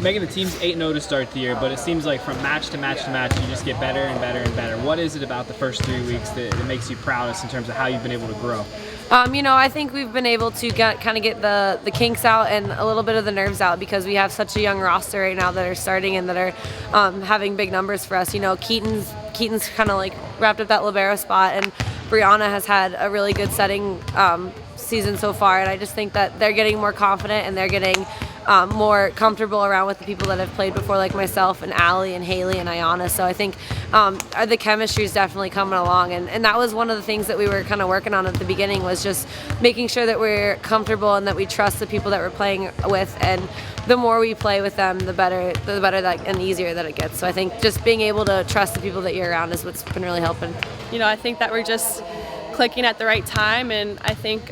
Megan, the team's 8-0 to start the year, but it seems like from match to match to match, you just get better and better and better. What is it about the first 3 weeks that makes you proudest in terms of how you've been able to grow? I think we've been able to get the kinks out and a little bit of the nerves out because we have such a young roster right now that are starting and that are having big numbers for us. Keaton's kind of like wrapped up that libero spot, and Brianna has had a really good setting season so far, and I just think that they're getting more confident and they're getting more comfortable around with the people that have played before, like myself and Ali and Haley and Ayana. So I think the chemistry is definitely coming along, and that was one of the things that we were kind of working on at the beginning, was just making sure that we're comfortable and that we trust the people that we're playing with, and the more we play with them, the better that and easier that it gets. So I think just being able to trust the people that you're around is what's been really helping. I think that we're just clicking at the right time, and I think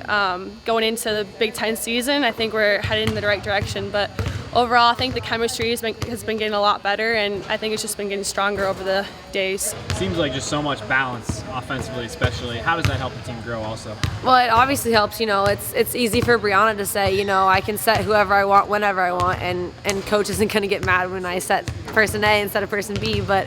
going into the Big Ten season, I think we're headed in the right direction. But overall, I think the chemistry has been getting a lot better, and I think it's just been getting stronger over the days. It seems like just so much balance offensively, especially. How does that help the team grow also? Well, it obviously helps. It's easy for Brianna to say, I can set whoever I want whenever I want, and coach isn't going to get mad when I set person A instead of person B. But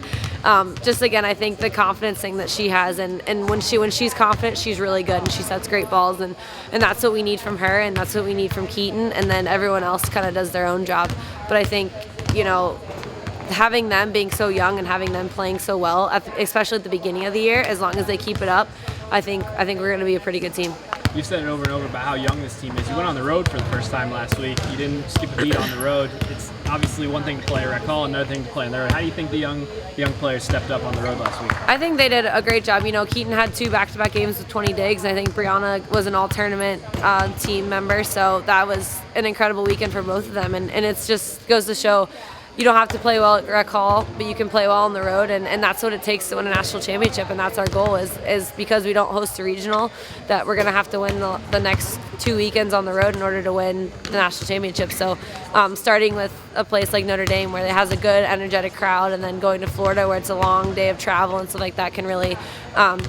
just again, I think the confidence thing that she has, and when she's confident, she's really good, and she sets great balls, and that's what we need from her, and that's what we need from Keaton, and then everyone else kind of does their own job. But I think having them being so young and having them playing so well, especially at the beginning of the year, as long as they keep it up, I think we're going to be a pretty good team. You've said it over and over about how young this team is. You went on the road for the first time last week. You didn't skip a beat on the road. It's obviously one thing to play a rec hall, another thing to play on the road. How do you think the young players stepped up on the road last week? I think they did a great job. Keaton had 2 back-to-back games with 20 digs. I think Brianna was an all-tournament team member, so that was an incredible weekend for both of them. And it just goes to show you don't have to play well at rec hall, but you can play well on the road, and that's what it takes to win a national championship, and that's our goal is because we don't host a regional, that we're going to have to win the next 2 weekends on the road in order to win the national championship. So starting with a place like Notre Dame where it has a good, energetic crowd, and then going to Florida where it's a long day of travel and stuff like that can really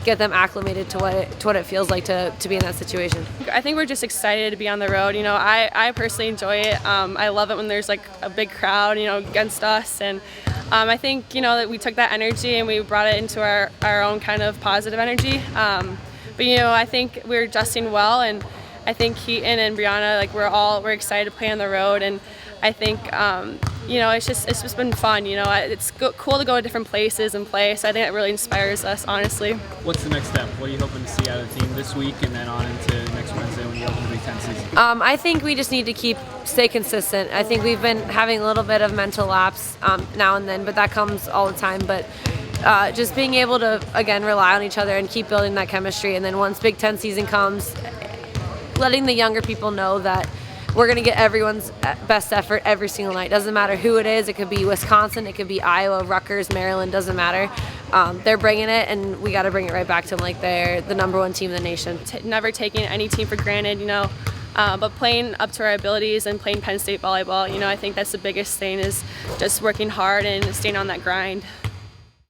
get them acclimated to what it feels like to be in that situation. I think we're just excited to be on the road. I personally enjoy it. I love it when there's like a big crowd, against us, and I think that we took that energy and we brought it into our own kind of positive energy. But I think we're adjusting well, and I think Keaton and Brianna, we're excited to play on the road, and I think it's just been fun. It's cool to go to different places and play. So I think it really inspires us, honestly. What's the next step? What are you hoping to see out of the team this week and then on into next Wednesday when you open the Big Ten season? I think we just need to stay consistent. I think we've been having a little bit of mental lapse now and then, but that comes all the time. But just being able to again rely on each other and keep building that chemistry, and then once Big Ten season comes, letting the younger people know that we're going to get everyone's best effort every single night. Doesn't matter who it is. It could be Wisconsin. It could be Iowa, Rutgers, Maryland. Doesn't matter. They're bringing it, and we got to bring it right back to them like they're the #1 team in the nation. Never taking any team for granted, but playing up to our abilities and playing Penn State volleyball. I think that's the biggest thing, is just working hard and staying on that grind.